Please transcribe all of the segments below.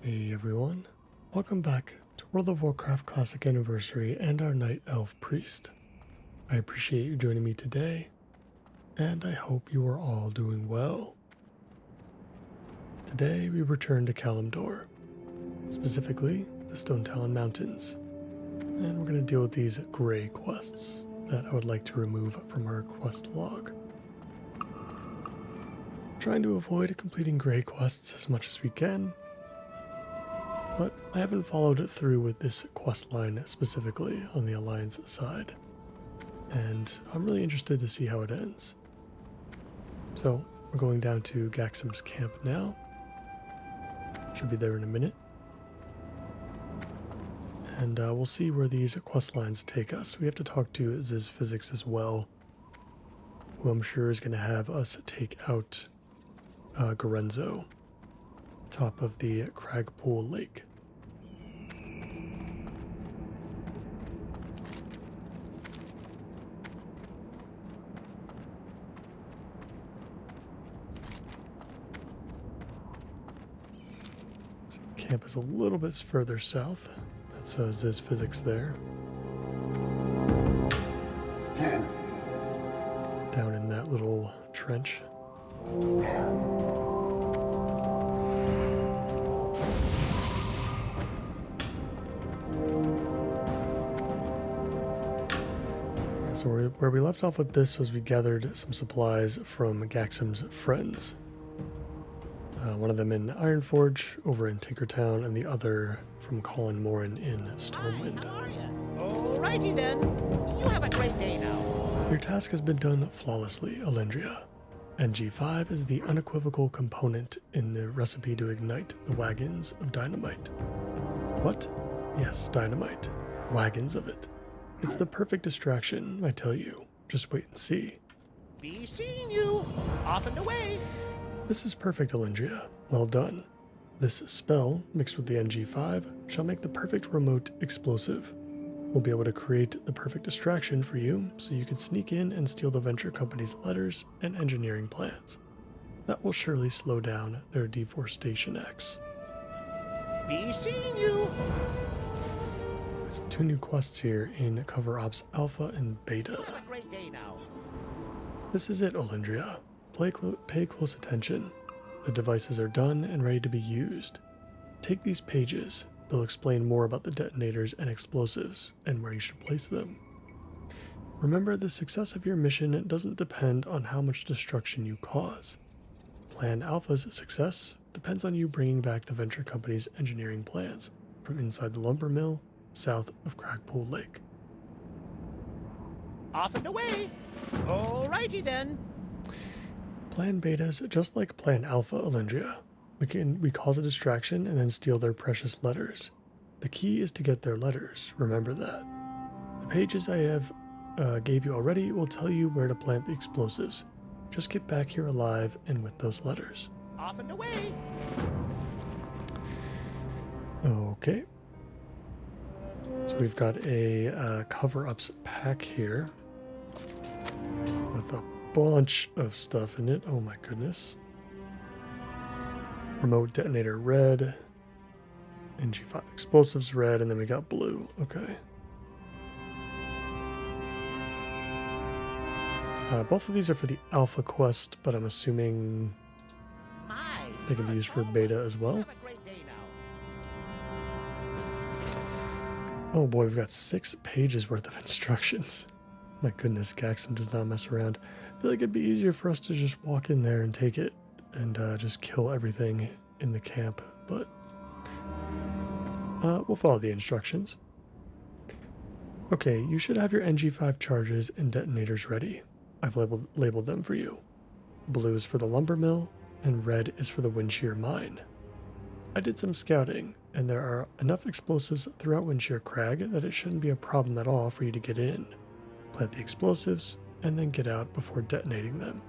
Hey everyone, welcome back to World of Warcraft Classic Anniversary and our Night Elf Priest. I appreciate you joining me today, and I hope you are all doing well. Today we return to Kalimdor, specifically the Stone Talon Mountains, and we're going to deal with these gray quests that I would like to remove from our quest log. Trying to avoid completing gray quests as much as we can, but I haven't followed it through with this quest line specifically on the Alliance side, and I'm really interested to see how it ends. So we're going down to Gaxum's camp now. Should be there in a minute. And we'll see where these quest lines take us. We have to talk to Ziz Physics as well, who I'm sure is going to have us take out Gorenzo, top of the Cragpool Lake. So camp is a little bit further south. That's Ziz Physics there. Down in that little trench. So where we left off with this was we gathered some supplies from Gaxum's friends. One of them in Ironforge over in Tinkertown, and the other from Colin Morin in Stormwind. Hi, how are you? Alrighty then. You have a great day now. Your task has been done flawlessly, Alendria. NG5 is the unequivocal component in the recipe to ignite the wagons of dynamite. What? Yes, dynamite. Wagons of it. It's the perfect distraction, I tell you. Just wait and see. Be seeing you. Off and away. This is perfect, Alendria. Well done. This spell, mixed with the NG5, shall make the perfect remote explosive. We'll be able to create the perfect distraction for you, so you can sneak in and steal the venture company's letters and engineering plans. That will surely slow down their deforestation acts. Be seeing you. There's 2 new quests here in Cover Ops Alpha and Beta. You have a great day now. This is it, Alendria. Pay close attention. The devices are done and ready to be used. Take these pages. They'll explain more about the detonators and explosives and where you should place them. Remember, the success of your mission doesn't depend on how much destruction you cause. Plan Alpha's success depends on you bringing back the venture company's engineering plans from inside the lumber mill south of Cragpool Lake. Off and away. Alrighty then. Plan Beta's just like Plan Alpha, Alendria. We cause a distraction and then steal their precious letters. The key is to get their letters, remember that. The pages I have gave you already will tell you where to plant the explosives. Just get back here alive and with those letters. Off and away. Okay. So we've got a cover-ups pack here with a bunch of stuff in it. Oh my goodness. Remote detonator red, NG5 explosives red, and then we got blue. Okay. Both of these are for the alpha quest, but I'm assuming they can be used for beta as well. Have a great day now. Oh boy, we've got 6 pages worth of instructions. My goodness, Gaxum does not mess around. I feel like it'd be easier for us to just walk in there and take it and just kill everything in the camp, but we'll follow the instructions. Okay, you should have your NG5 charges and detonators ready. I've labeled them for you. Blue is for the lumber mill, and red is for the Windshear mine. I did some scouting, and there are enough explosives throughout Windshear Crag that it shouldn't be a problem at all for you to get in. Plant the explosives, and then get out before detonating them.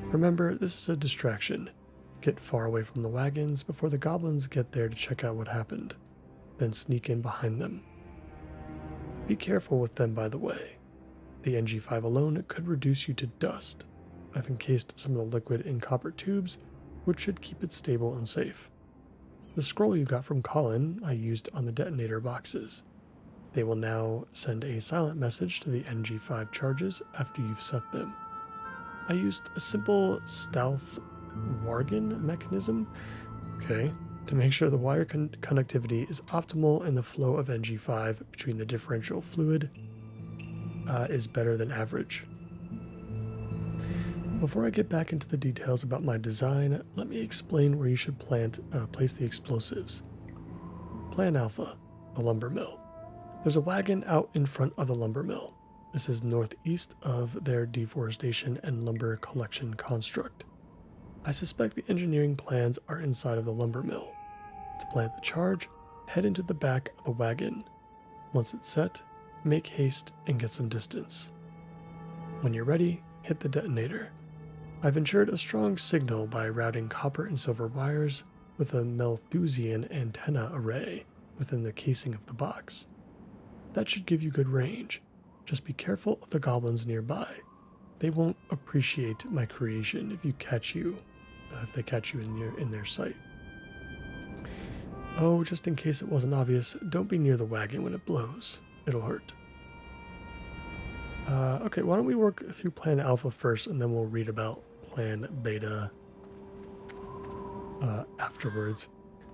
Remember, this is a distraction. Get far away from the wagons before the goblins get there to check out what happened. Then sneak in behind them. Be careful with them, by the way. The NG5 alone could reduce you to dust. I've encased some of the liquid in copper tubes, which should keep it stable and safe. The scroll you got from Colin I used on the detonator boxes. They will now send a silent message to the NG5 charges after you've set them. I used a simple stealth Wargen mechanism, okay, to make sure the wire conductivity is optimal and the flow of NG5 between the differential fluid is better than average. Before I get back into the details about my design, let me explain where you should place the explosives. Plan Alpha, the lumber mill. There's a wagon out in front of the lumber mill. This is northeast of their deforestation and lumber collection construct. I suspect the engineering plans are inside of the lumber mill. To plant the charge, head into the back of the wagon. Once it's set, make haste and get some distance. When you're ready, hit the detonator. I've ensured a strong signal by routing copper and silver wires with a Malthusian antenna array within the casing of the box. That should give you good range. Just be careful of the goblins nearby. They won't appreciate my creation if they catch you in their sight. Oh, just in case it wasn't obvious, don't be near the wagon when it blows. It'll hurt. Okay, why don't we work through Plan Alpha first, and then we'll read about Plan Beta afterwards.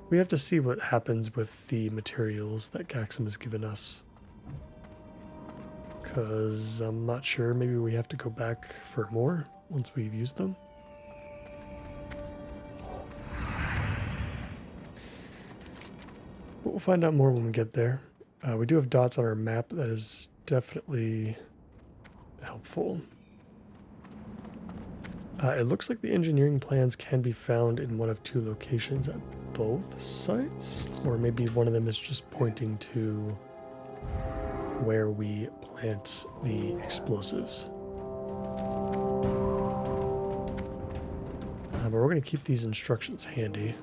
We have to see what happens with the materials that Gaxum has given us. Because I'm not sure, maybe we have to go back for more once we've used them. But we'll find out more when we get there. We do have dots on our map. That is definitely helpful. It looks like the engineering plans can be found in one of two locations at both sites, or maybe one of them is just pointing to where we plant the explosives. But we're going to keep these instructions handy.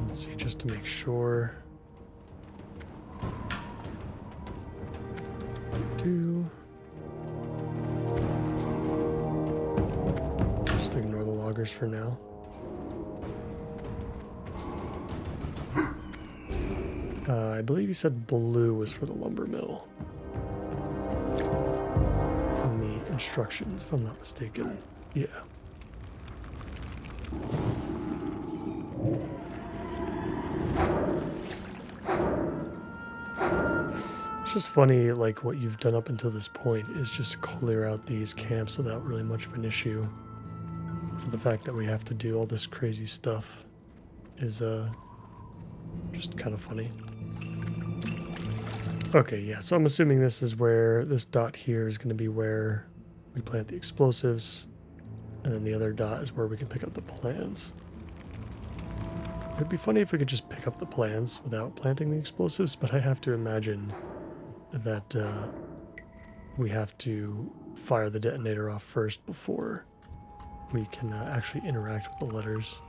Let's see, just to make sure. Just ignore the loggers for now. I believe you said blue was for the lumber mill in the instructions, if I'm not mistaken. Yeah. It's just funny, like, what you've done up until this point is just clear out these camps without really much of an issue. So the fact that we have to do all this crazy stuff is just kind of funny. Okay, yeah, so I'm assuming this is where this dot here is going to be where we plant the explosives, and then the other dot is where we can pick up the plans. It'd be funny if we could just pick up the plans without planting the explosives, but I have to imagine that we have to fire the detonator off first before we can actually interact with the letters.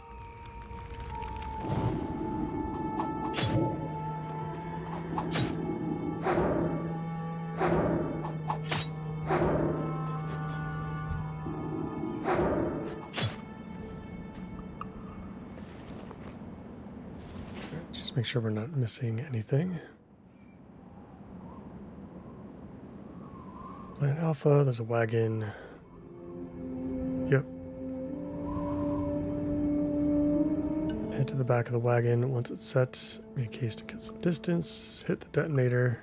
Just make sure we're not missing anything. Plan Alpha, there's a wagon. Yep. Head to the back of the wagon. Once it's set, make haste to get some distance. Hit the detonator.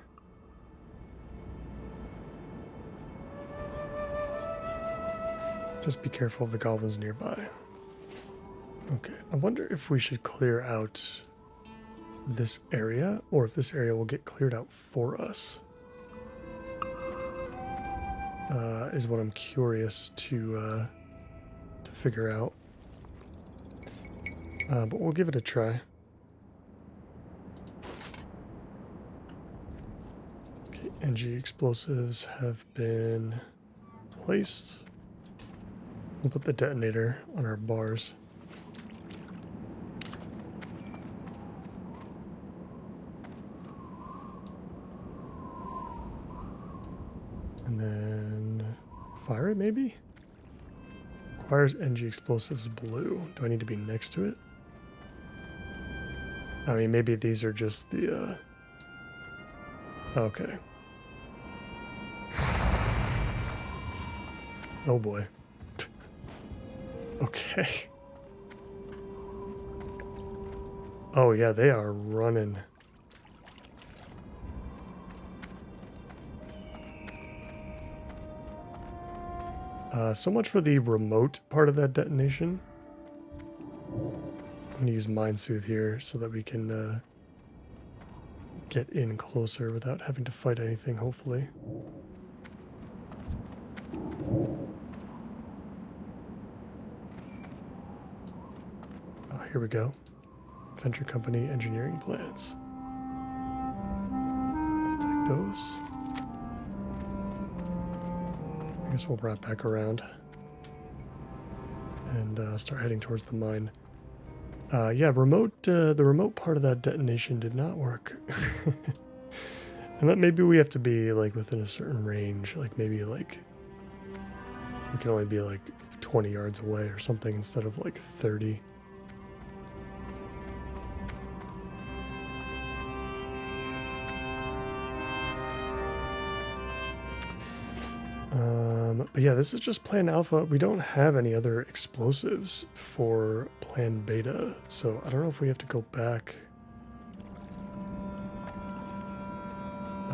Just be careful of the goblins nearby. Okay, I wonder if we should clear out this area, or if this area will get cleared out for us. Is what I'm curious to figure out. But we'll give it a try. Okay, NG explosives have been placed. We'll put the detonator on our bars. And then fire it, maybe? Fires NG explosives blue. Do I need to be next to it? I mean, maybe these are just the, okay. Oh boy. Okay. Oh yeah, they are running. So much for the remote part of that detonation. I'm gonna use Mind Soothe here so that we can get in closer without having to fight anything, hopefully. Here we go. Venture company engineering plans. I'll take those. I guess we'll wrap back around and start heading towards the mine. Yeah, the remote part of that detonation did not work. And that maybe we have to be like within a certain range, like maybe like we can only be like 20 yards away or something instead of like 30. But yeah, this is just plan alpha. We don't have any other explosives for plan beta, so I don't know if we have to go back.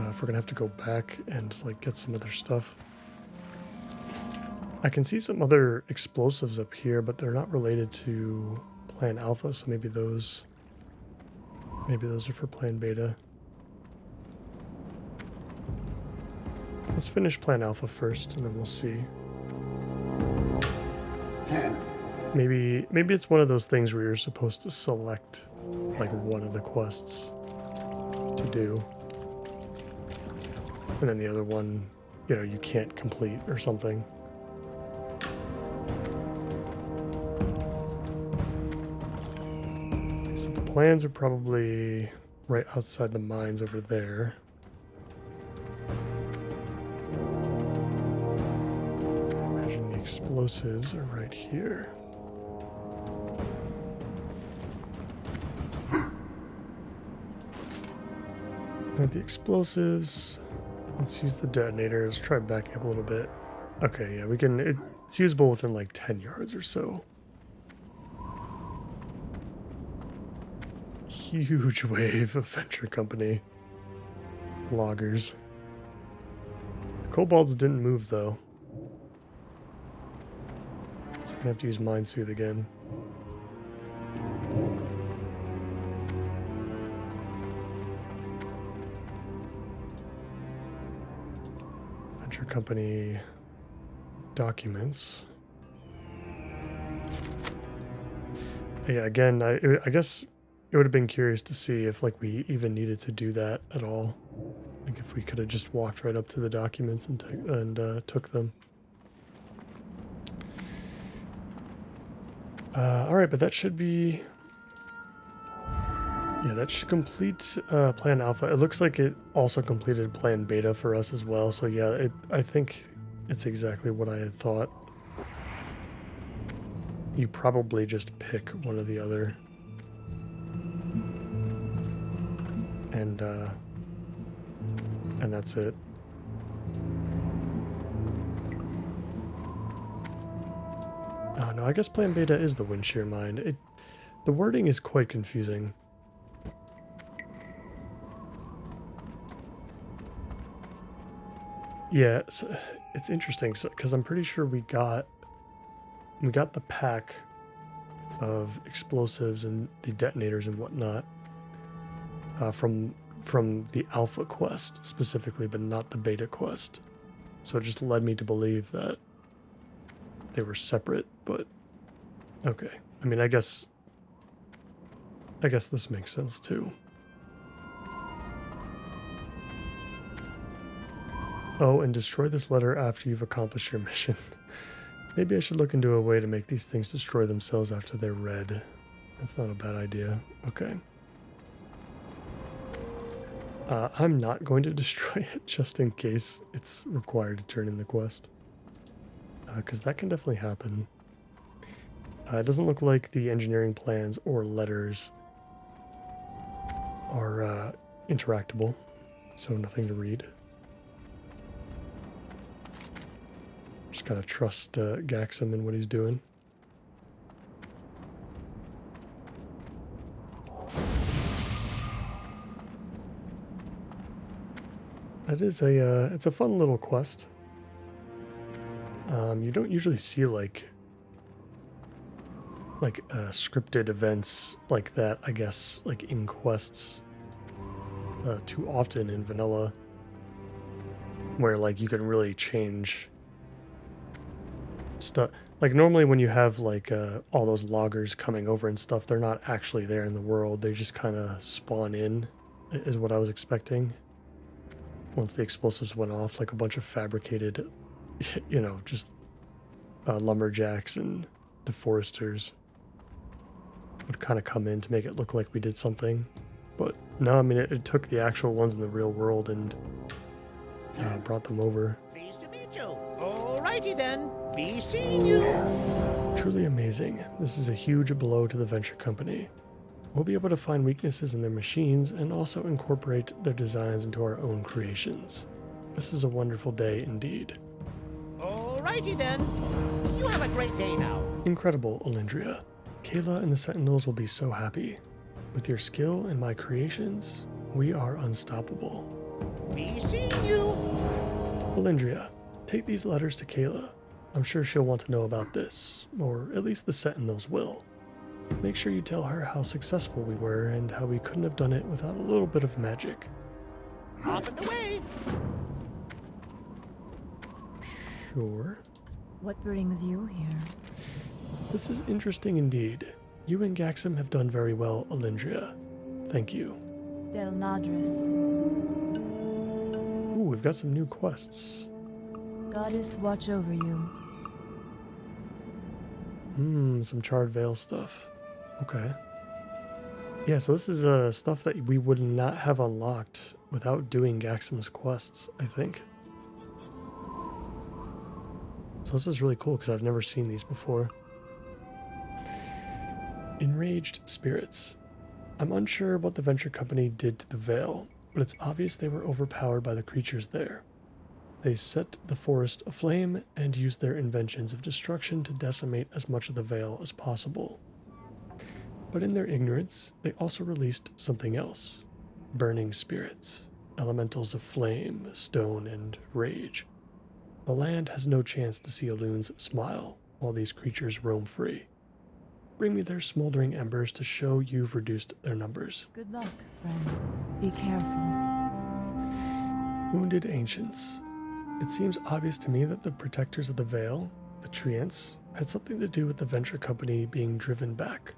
If we're gonna have to go back and like get some other stuff. I can see some other explosives up here, but they're not related to plan alpha, so maybe those are for plan beta. Let's finish plan alpha first, and then we'll see. Maybe it's one of those things where you're supposed to select like one of the quests to do, and then the other one, you know, you can't complete or something. So the plans are probably right outside the mines over there. Explosives are right here. And the explosives. Let's use the detonator. Let's try backing up a little bit. Okay, yeah, we can. It's usable within like 10 yards or so. Huge wave of venture company loggers. The kobolds didn't move though. I have to use Mind Soothe again. Venture company documents. Yeah, again, I guess it would have been curious to see if like we even needed to do that at all. Like if we could have just walked right up to the documents and took them. All right, but that should be, yeah, that should complete plan alpha. It looks like it also completed plan beta for us as well. So yeah, I think it's exactly what I had thought. You probably just pick one or the other. And that's it. Oh no, I guess plan beta is the wind shear mine. The wording is quite confusing. Yeah, it's interesting because I'm pretty sure we got the pack of explosives and the detonators and whatnot from the alpha quest specifically, but not the beta quest. So it just led me to believe that they were separate, but okay. I mean, I guess this makes sense too. Oh, and destroy this letter after you've accomplished your mission. Maybe I should look into a way to make these things destroy themselves after they're read. That's not a bad idea. Okay. I'm not going to destroy it just in case it's required to turn in the quest. Because that can definitely happen. It doesn't look like the engineering plans or letters are interactable, so nothing to read. Just gotta trust Gaxum and what he's doing. That is it's a fun little quest. You don't usually see like scripted events like that, I guess, like in quests too often in vanilla, where like you can really change stuff. Like normally when you have like all those loggers coming over and stuff, they're not actually there in the world. They just kind of spawn in, is what I was expecting. Once the explosives went off, like a bunch of fabricated, you know, just lumberjacks and deforesters would kind of come in to make it look like we did something. But no, I mean, it took the actual ones in the real world and brought them over. Pleased to meet you. Alrighty then. Be seeing you. Truly amazing. This is a huge blow to the venture company. We'll be able to find weaknesses in their machines and also incorporate their designs into our own creations. This is a wonderful day indeed. Alrighty then. You have a great day now. Incredible, Olindria. Kayla and the Sentinels will be so happy. With your skill and my creations, we are unstoppable. Be seeing you. Olindria, take these letters to Kayla. I'm sure she'll want to know about this, or at least the Sentinels will. Make sure you tell her how successful we were and how we couldn't have done it without a little bit of magic. Off and away. Sure. What brings you here? This is interesting indeed. You and Gaxum have done very well, Olindria. Thank you. Del Nadris. Ooh, we've got some new quests. Goddess watch over you. Some Charred Veil stuff. Okay. Yeah, so this is stuff that we would not have unlocked without doing Gaxum's quests, I think. So this is really cool because I've never seen these before. Enraged Spirits. I'm unsure what the venture company did to the Veil, but it's obvious they were overpowered by the creatures there. They set the forest aflame and used their inventions of destruction to decimate as much of the Veil as possible. But in their ignorance, they also released something else. Burning spirits, elementals of flame, stone, and rage. The land has no chance to see Elun's smile while these creatures roam free. Bring me their smoldering embers to show you've reduced their numbers. Good luck, friend. Be careful. Wounded Ancients. It seems obvious to me that the protectors of the Veil, the Treants, had something to do with the venture company being driven back.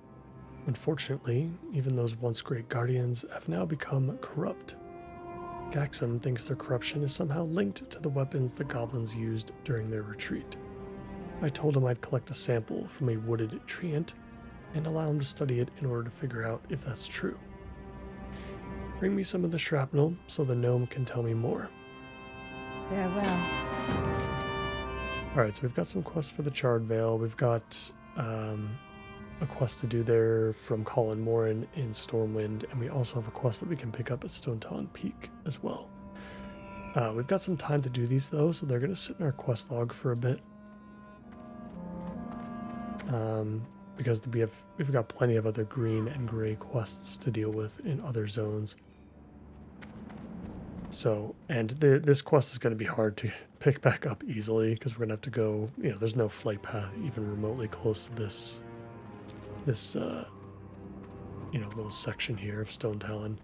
Unfortunately, even those once great guardians have now become corrupt. Gaxum thinks their corruption is somehow linked to the weapons the goblins used during their retreat. I told him I'd collect a sample from a wooded treant and allow him to study it in order to figure out if that's true. Bring me some of the shrapnel so the gnome can tell me more. Farewell. Alright, so we've got some quests for the Charred Veil. We've got a quest to do there from Colin Morin in Stormwind, and we also have a quest that we can pick up at Stone Talon Peak as well. We've got some time to do these though, so they're going to sit in our quest log for a bit. Because we've got plenty of other green and gray quests to deal with in other zones. So, and this quest is going to be hard to pick back up easily because we're going to have to go, you know, there's no flight path even remotely close to this you know, little section here of Stone Talon.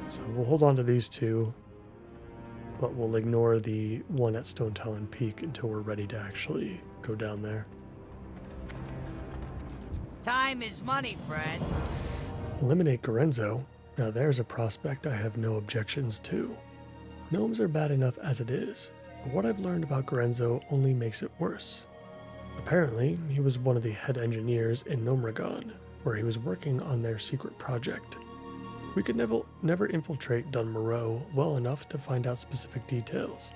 So we'll hold on to these two, but we'll ignore the one at Stone Talon Peak until we're ready to actually go down there. Time is money, friend. Eliminate Gorenzo. Now there's a prospect I have no objections to. Gnomes are bad enough as it is, but what I've learned about Gorenzo only makes it worse. Apparently, he was one of the head engineers in Gnomragon, where he was working on their secret project. We could never infiltrate Dun Moreau well enough to find out specific details.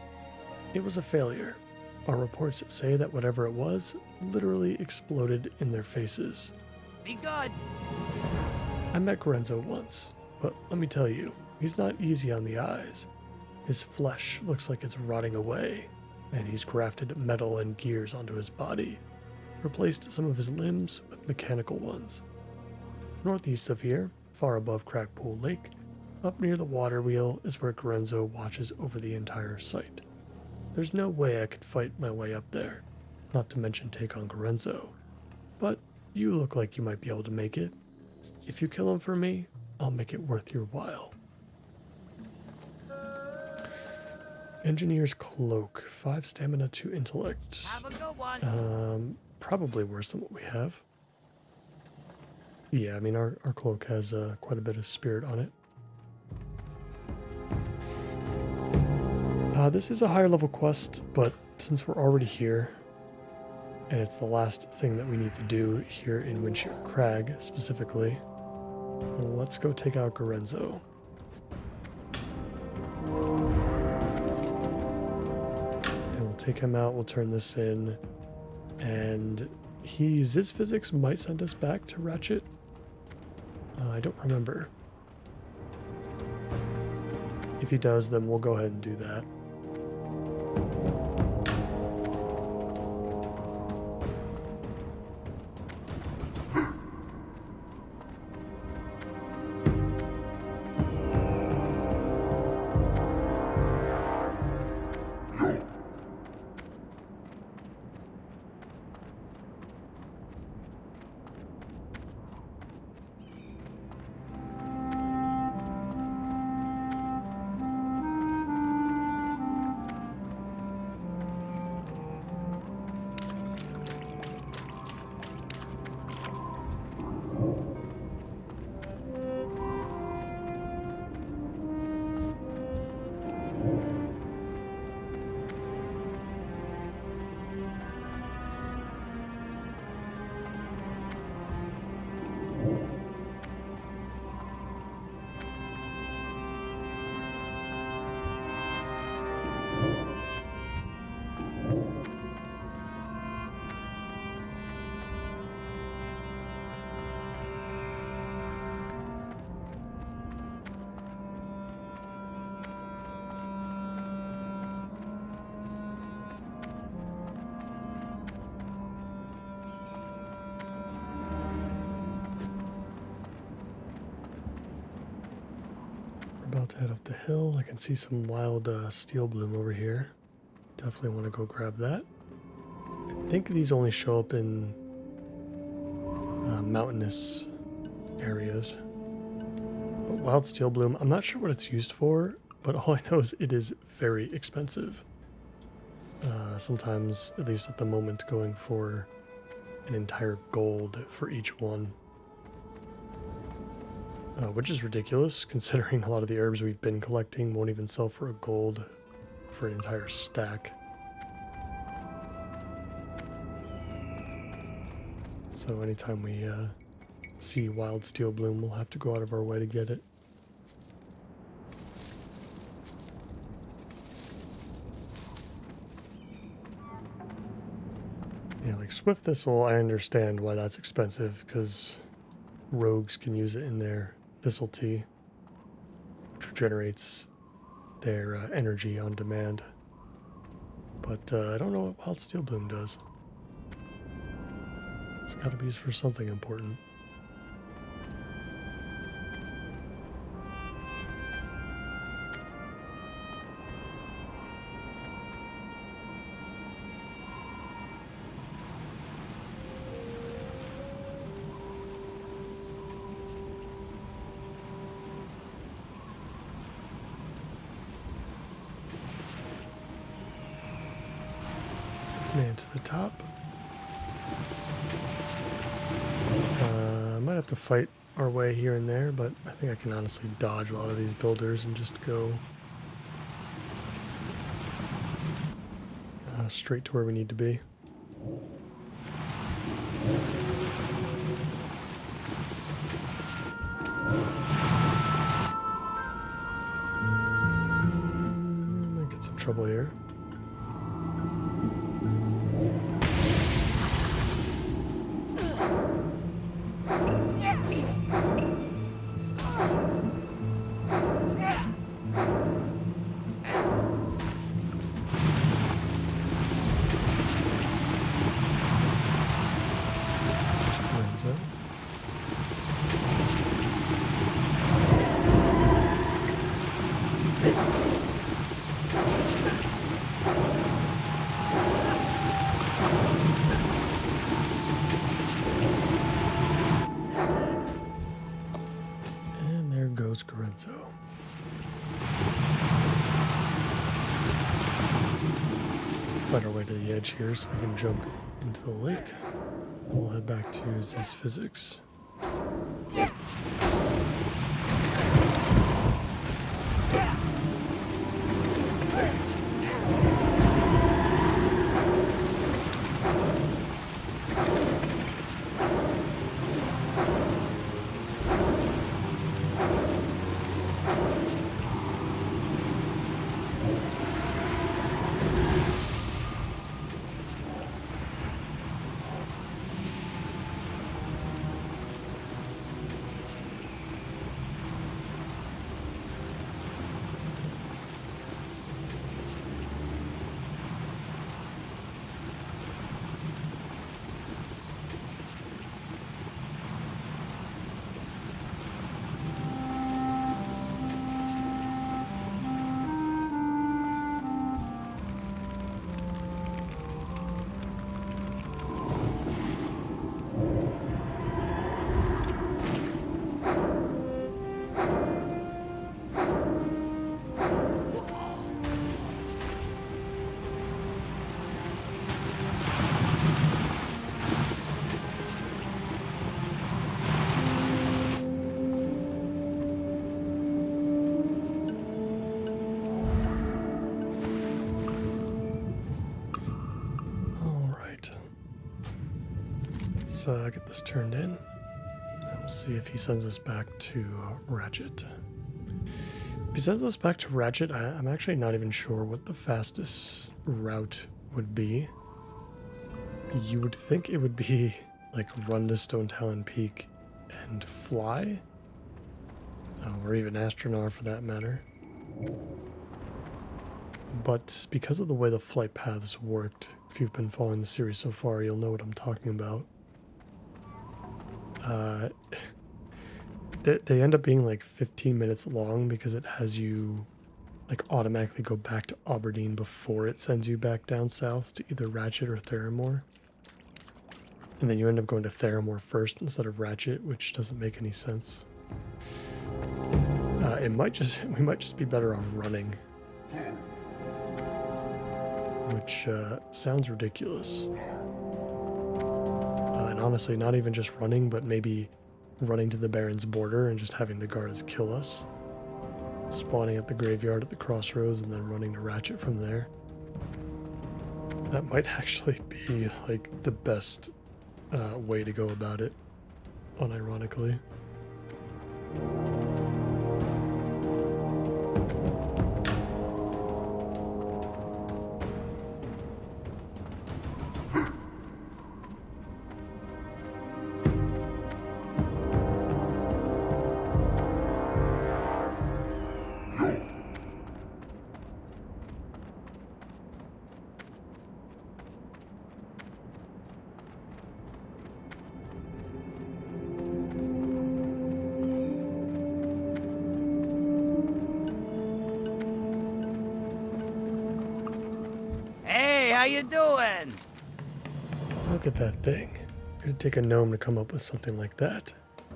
It was a failure. Our reports say that whatever it was literally exploded in their faces. Be good. I met Gorenzo once, but let me tell you, he's not easy on the eyes. His flesh looks like it's rotting away, and he's grafted metal and gears onto his body, replaced some of his limbs with mechanical ones. Northeast of here, far above Crackpool Lake, up near the water wheel is where Gorenzo watches over the entire site. There's no way I could fight my way up there, not to mention take on Gorenzo. But you look like you might be able to make it. If you kill him for me, I'll make it worth your while. Engineer's Cloak, 5 stamina, 2 intellect. Have a good one. Probably worse than what we have. Yeah, I mean, our cloak has quite a bit of spirit on it. This is a higher level quest, but since we're already here, and it's the last thing that we need to do here in Windshield Crag specifically, let's go take out Gorenzo. And we'll take him out, we'll turn this in, and his physics might send us back to Ratchet. I don't remember. If he does, then we'll go ahead and do that. About to head up the hill. I can see some wild steel bloom over here. Definitely want to go grab that. I think these only show up in mountainous areas. But wild steel bloom, I'm not sure what it's used for, but all I know is it is very expensive. Sometimes, at least at the moment, going for an entire gold for each one. Which is ridiculous, considering a lot of the herbs we've been collecting won't even sell for a gold for an entire stack. So anytime we see wild steel bloom, we'll have to go out of our way to get it. Yeah, like Swift Thistle, I understand why that's expensive, because rogues can use it in their Thistle Tea, which regenerates their energy on demand. But I don't know what Wild Steel Bloom does. It's got to be used for something important. Man to the top. Might have to fight our way here and there, but I think I can honestly dodge a lot of these builders and just go straight to where we need to be. Might get some trouble here. to the edge here so we can jump into the lake. And we'll head back to this physics. Get this turned in. And we'll see if he sends us back to Ratchet. If he sends us back to Ratchet, I'm actually not even sure what the fastest route would be. You would think it would be like run to Stone Talon Peak and fly, or even Astronar for that matter. But because of the way the flight paths worked, if you've been following the series so far, you'll know what I'm talking about. They end up being like 15 minutes long because it has you like automatically go back to Aberdeen before it sends you back down south to either Ratchet or Theramore. And then you end up going to Theramore first instead of Ratchet, which doesn't make any sense. We might just be better off running, which sounds ridiculous. And honestly, not even just running, but maybe running to the Baron's border and just having the guards kill us. Spawning at the graveyard at the crossroads and then running to Ratchet from there. That might actually be like the best way to go about it, unironically. How you doing? Look at that thing. It'd take a gnome to come up with something like that.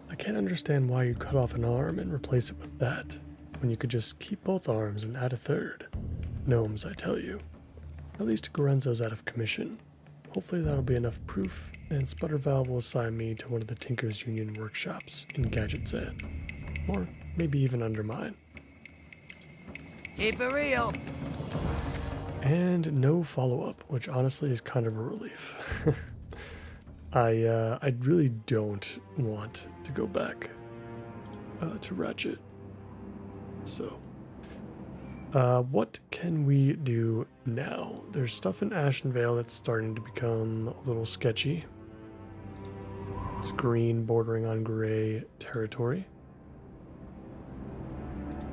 I can't understand why you'd cut off an arm and replace it with that, when you could just keep both arms and add a third. Gnomes, I tell you. At least Gorenzo's out of commission. Hopefully that'll be enough proof, and Sputtervalve will assign me to one of the Tinkers Union workshops in Gadget Sand. Or maybe even under mine. Keep it real. And no follow-up, which honestly is kind of a relief. I really don't want to go back to Ratchet. So, what can we do now? There's stuff in Ashenvale that's starting to become a little sketchy. It's green bordering on gray territory.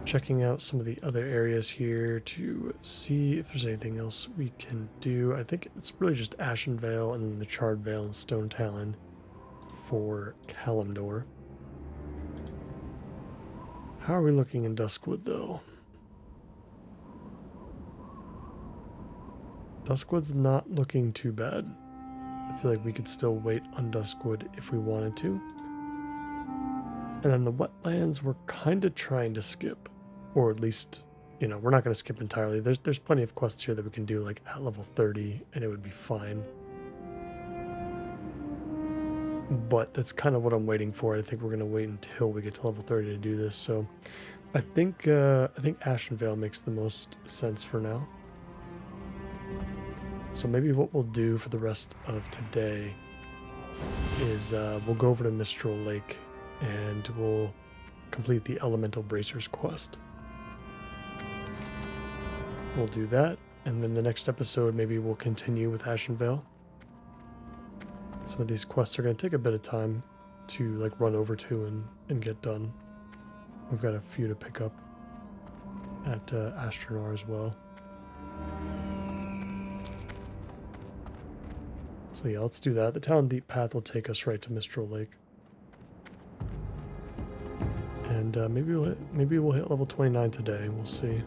Checking out some of the other areas here to see if there's anything else we can do. I think it's really just Ashenvale and then the Charred Vale and Stone Talon for Kalimdor. How are we looking in Duskwood though? Duskwood's not looking too bad. I feel like we could still wait on Duskwood if we wanted to. And then the wetlands we're kind of trying to skip. Or at least you know, we're not going to skip entirely. There's plenty of quests here that we can do like at level 30 and it would be fine. But that's kind of what I'm waiting for. I think we're going to wait until we get to level 30 to do this. So I think Ashenvale makes the most sense for now. So maybe what we'll do for the rest of today is we'll go over to Mistral Lake and we'll complete the Elemental Bracers quest. We'll do that, and then the next episode maybe we'll continue with Ashenvale. Some of these quests are going to take a bit of time to like run over to and get done. We've got a few to pick up at Astronar as well. So yeah, let's do that. The Talon Deep path will take us right to Mistral Lake. And maybe we'll hit level 29 today. We'll see.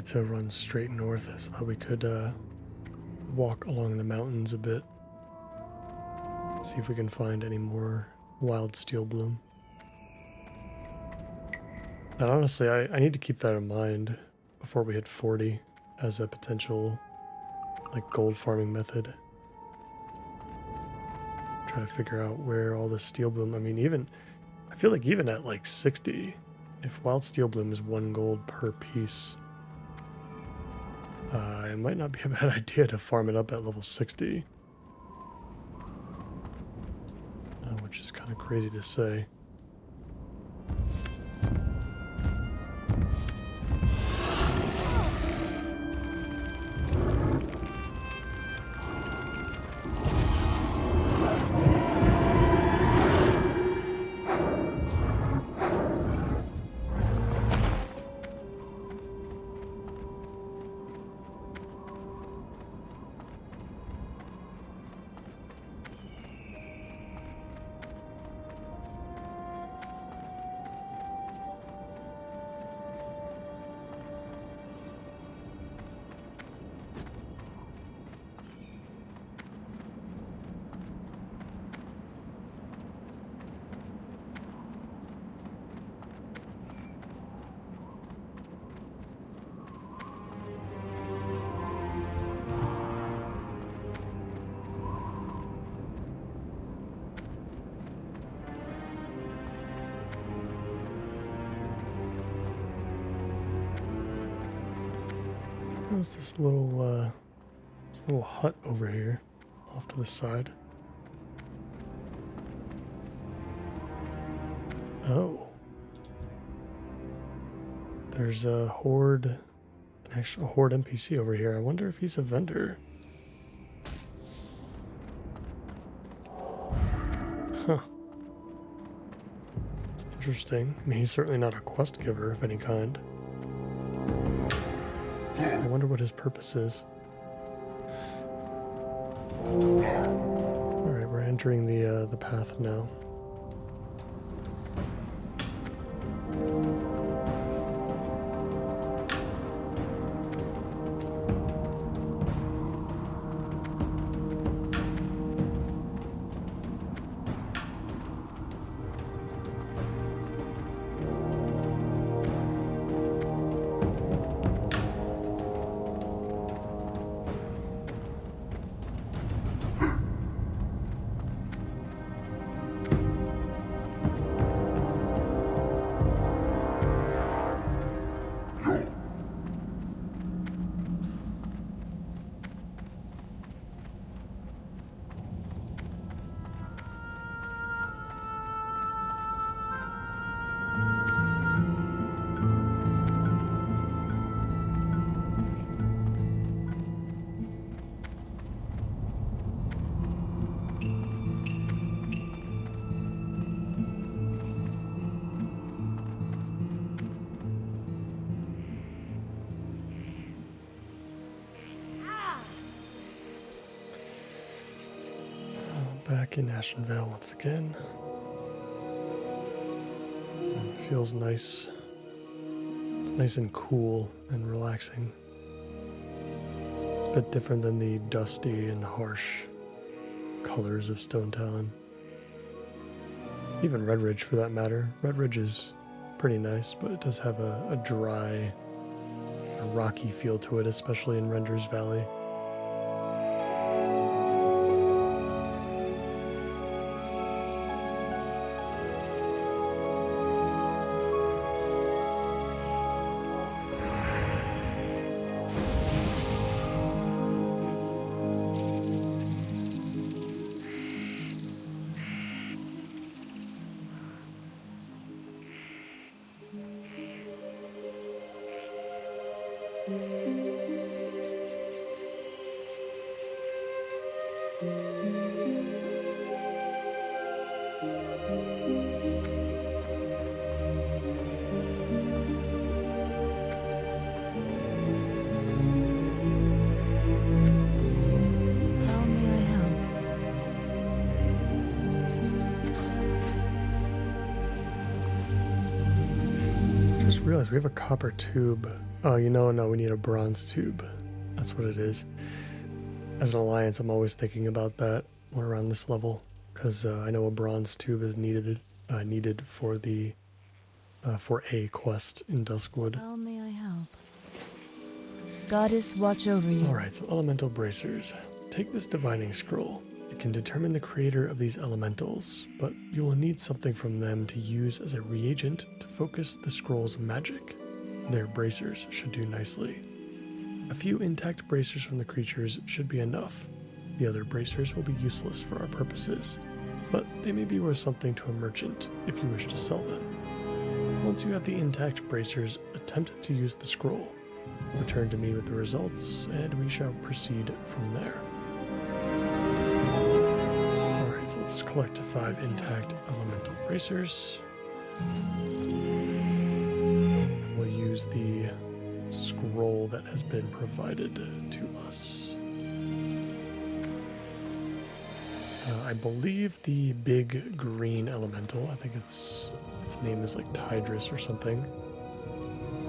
To run straight north so that we could walk along the mountains a bit. See if we can find any more wild steel bloom. And honestly, I need to keep that in mind before we hit 40 as a potential like gold farming method. Try to figure out where all the steel bloom, I mean, I feel like even at like 60, if wild steel bloom is 1 gold per piece, it might not be a bad idea to farm it up at level 60. Which is kind of crazy to say. What's this little hut over here off to the side? Oh. There's a horde, actually a horde NPC over here. I wonder if he's a vendor. Huh. It's interesting. I mean, he's certainly not a quest giver of any kind. I wonder what his purpose is. Alright, we're entering the path now. back in Ashenvale once again. It feels nice. It's nice and cool and relaxing. It's a bit different than the dusty and harsh colors of Stone Talon. Even Red Ridge for that matter. Red Ridge is pretty nice, but it does have a dry, a rocky feel to it, especially in Render's Valley. How may I help? Just realized we have a copper tube. Oh, no, we need a bronze tube. That's what it is. As an alliance, I'm always thinking about that when around this level, because I know a bronze tube is needed for the for a quest in Duskwood. How may I help? Goddess, watch over you. All right, so elemental bracers. Take this divining scroll. It can determine the creator of these elementals, but you will need something from them to use as a reagent to focus the scroll's magic. Their bracers should do nicely. A few intact bracers from the creatures should be enough. The other bracers will be useless for our purposes, but they may be worth something to a merchant if you wish to sell them. Once you have the intact bracers, attempt to use the scroll. Return to me with the results, and we shall proceed from there. Alright, so let's collect 5 intact elemental bracers. We'll use the scroll that has been provided to us. I believe the big green elemental, I think its name is like Tidris or something.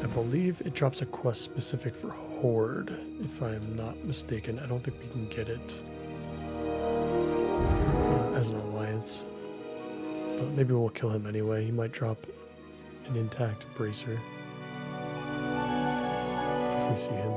I believe it drops a quest specific for Horde, if I'm not mistaken. I don't think we can get it as an alliance, but maybe we'll kill him anyway. He might drop an intact bracer if we see him.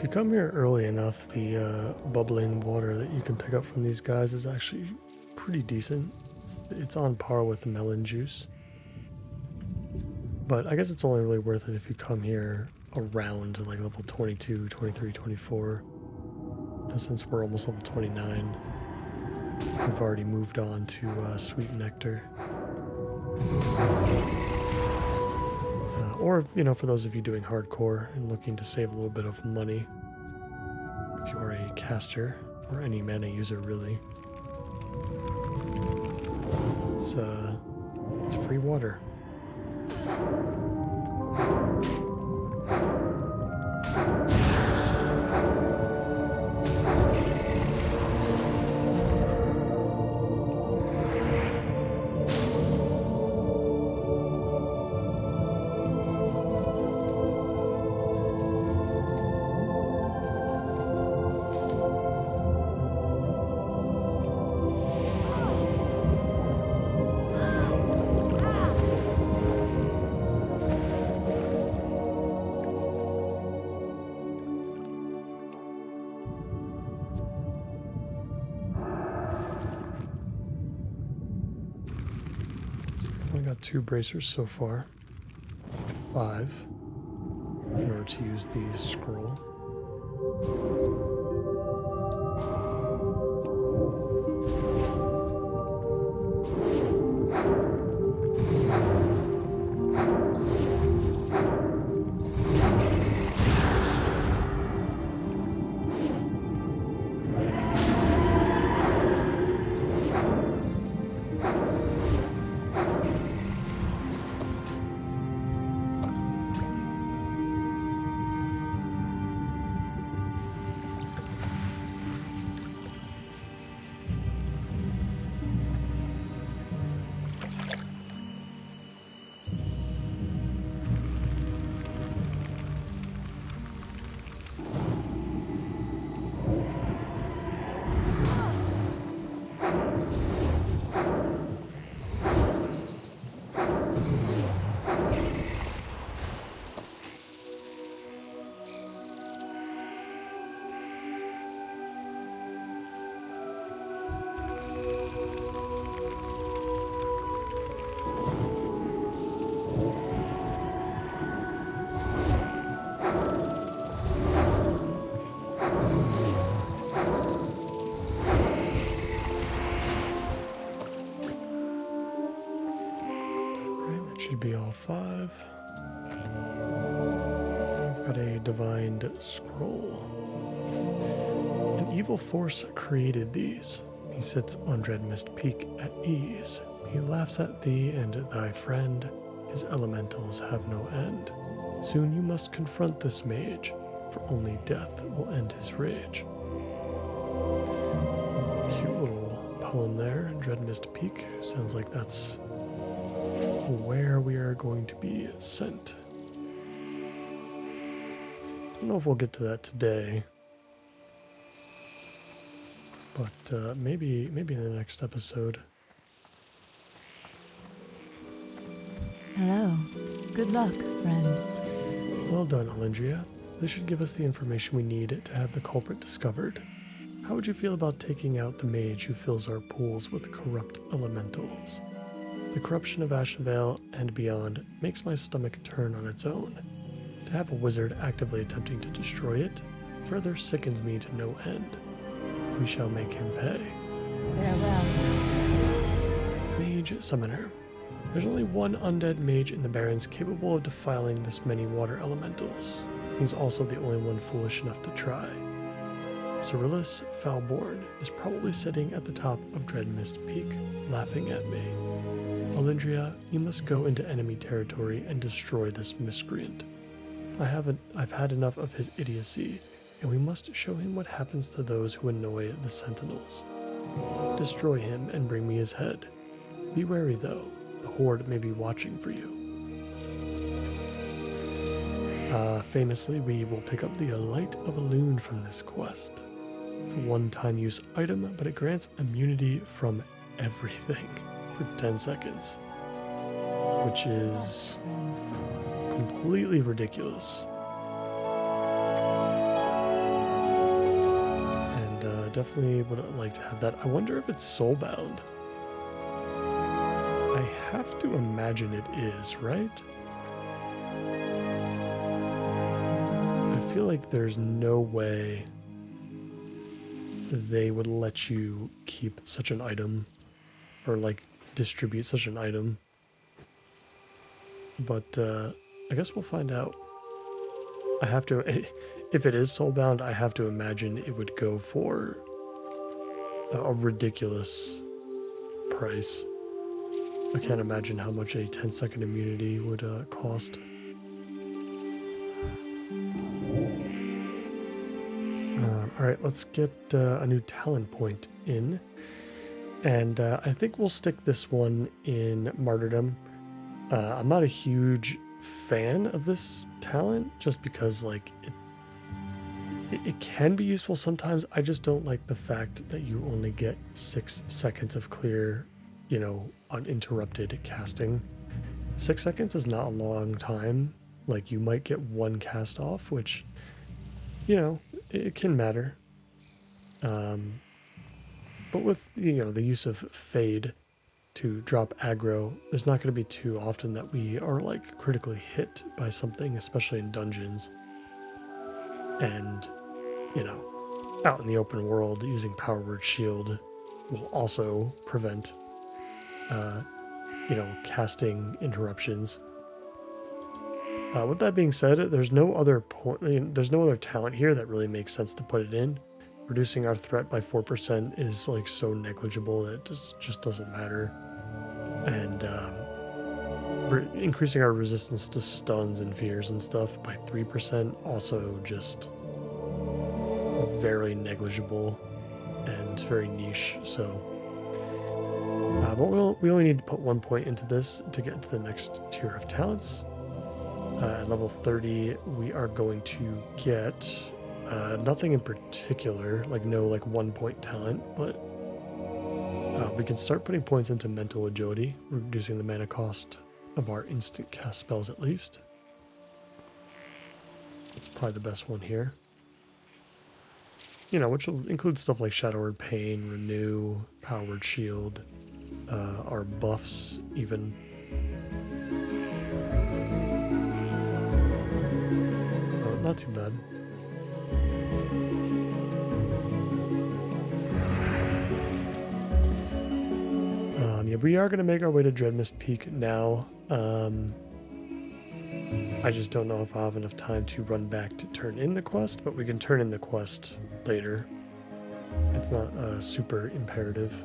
you come here early enough, the bubbling water that you can pick up from these guys is actually pretty decent. It's on par with melon juice. But I guess it's only really worth it if you come here around like level 22, 23, 24. And since we're almost level 29, we've already moved on to Sweet Nectar. Or, you know, for those of you doing hardcore and looking to save a little bit of money, if you're a caster or any mana user really, it's free water. We got 2 bracers so far. 5 in order to use the scroll. Should be all 5. I've got a divined scroll. An evil force created these. He sits on Dreadmist Peak at ease. He laughs at thee and thy friend. His elementals have no end. Soon you must confront this mage, for only death will end his rage. Cute little poem there, Dreadmist Peak. Sounds like that's where we are going to be sent. I don't know if we'll get to that today, but maybe in the next episode. Hello. Good luck, friend. Well done, Alindria. This should give us the information we need to have the culprit discovered. How would you feel about taking out the mage who fills our pools with corrupt elementals? The corruption of Ashenvale and beyond makes my stomach turn on its own. To have a wizard actively attempting to destroy it further sickens me to no end. We shall make him pay. Farewell. Mage Summoner. There's only one undead mage in the Barrens capable of defiling this many water elementals. He's also the only one foolish enough to try. Cyrillus Foulborn is probably sitting at the top of Dreadmist Peak, laughing at me. Alindria, you must go into enemy territory and destroy this miscreant. I've had enough of his idiocy, and we must show him what happens to those who annoy the Sentinels. Destroy him and bring me his head. Be wary though, the Horde may be watching for you. Famously, we will pick up the Light of a Loon from this quest. It's a one-time use item, but it grants immunity from everything for 10 seconds, which is completely ridiculous. definitely would like to have that. I wonder if it's soulbound. I have to imagine it is, right? I feel like there's no way they would let you keep such an item or like distribute such an item. But I guess we'll find out. I have to, if it is soulbound, I have to imagine it would go for a ridiculous price. I can't imagine how much a 10-second immunity would cost. All right, let's get a new talent point in. And I think we'll stick this one in Martyrdom. I'm not a huge fan of this talent just because like it can be useful sometimes. I just don't like the fact that you only get 6 seconds of clear, you know, uninterrupted casting. 6 seconds is not a long time. Like you might get one cast off, which, you know, it can matter. But with, you know, the use of Fade to drop aggro, there's not going to be too often that we are like critically hit by something, especially in dungeons. And, you know, out in the open world, using Power Word Shield will also prevent, you know, casting interruptions. With that being said, there's no other talent here that really makes sense to put it in. Reducing our threat by 4% is like so negligible that it just doesn't matter. And increasing our resistance to stuns and fears and stuff by 3% also just very negligible and very niche. So, but we only need to put 1 point into this to get into the next tier of talents. At level 30, we are going to get nothing in particular, like no like 1 point talent, but we can start putting points into mental agility, reducing the mana cost of our instant cast spells at least. It's probably the best one here. You know, which will include stuff like Shadow Word Pain, Renew, Power Word Shield, our buffs even. So not too bad. Yeah, we are going to make our way to Dreadmist Peak now. I just don't know if I'll have enough time to run back to turn in the quest, but we can turn in the quest later. It's not super imperative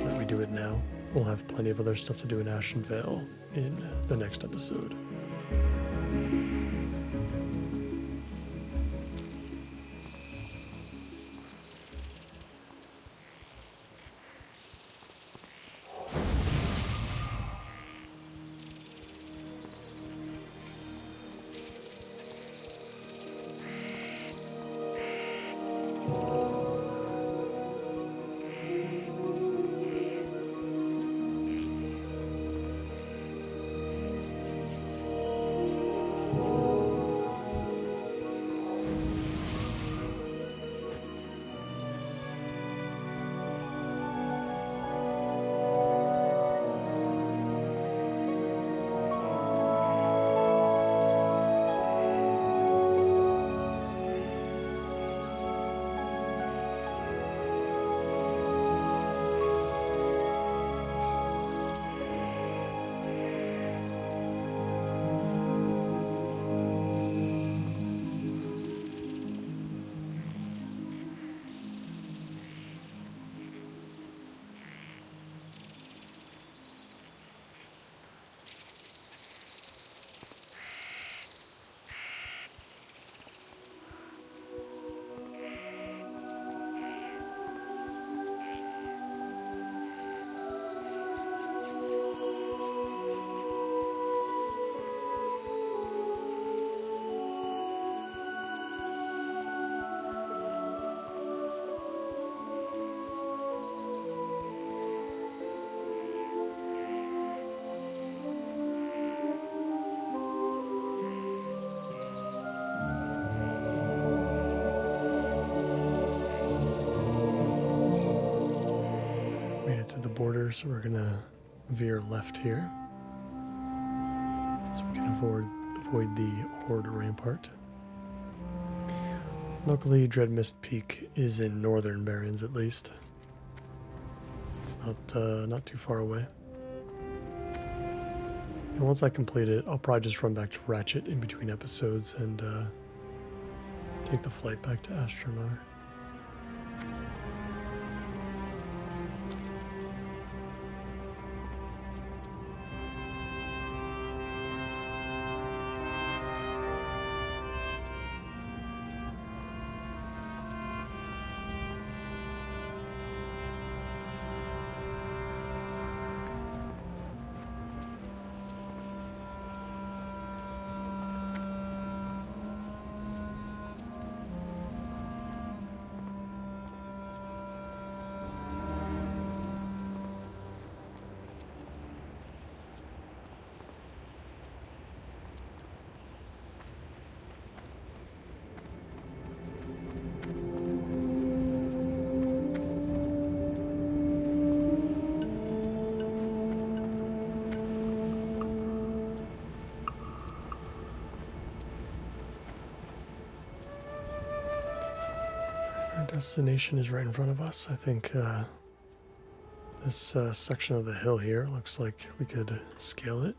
that we do it now. We'll have plenty of other stuff to do in Ashen Vale in the next episode. border, so we're gonna veer left here, so we can avoid the Horde Rampart. Luckily, Dreadmist Peak is in northern Barrens at least. It's not too far away. And once I complete it, I'll probably just run back to Ratchet in between episodes and take the flight back to Astronar. Destination is right in front of us. I think this section of the hill here looks like we could scale it.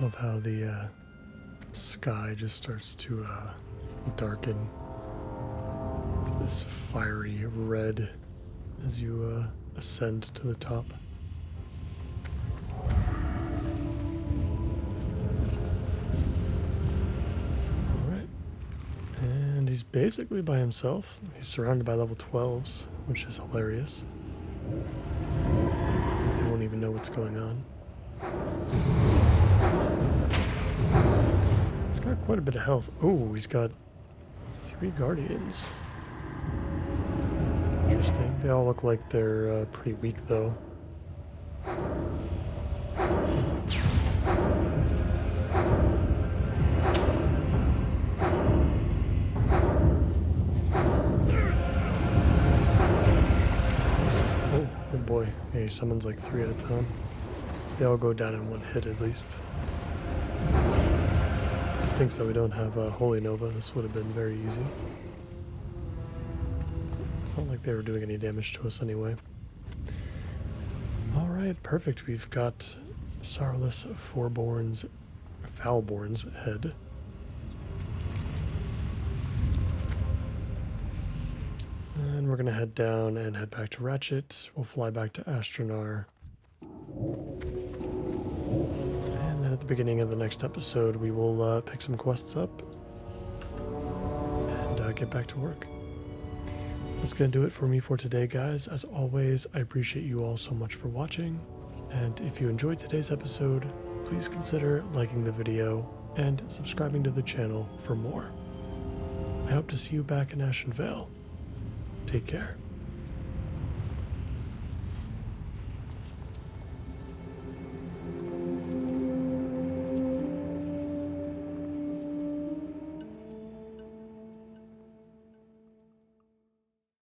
Love how the sky just starts to darken this fiery red as you ascend to the top. Alright. And he's basically by himself. He's surrounded by level 12s, which is hilarious. They won't even know what's going on. He's got quite a bit of health. Oh, he's got 3 guardians. Interesting. They all look like they're pretty weak, though. Oh, good boy. Yeah, he summons like 3 at a time. They all go down in 1 hit at least. Stinks that we don't have Holy Nova. This would have been very easy. It's not like they were doing any damage to us anyway. Alright, perfect. We've got Sorrowless Foulborn's head. And we're going to head down and head back to Ratchet. We'll fly back to Astronar. And then at the beginning of the next episode, we will pick some quests up and get back to work. That's going to do it for me for today, guys. As always, I appreciate you all so much for watching. And if you enjoyed today's episode, please consider liking the video and subscribing to the channel for more. I hope to see you back in Ashen Vale. Take care.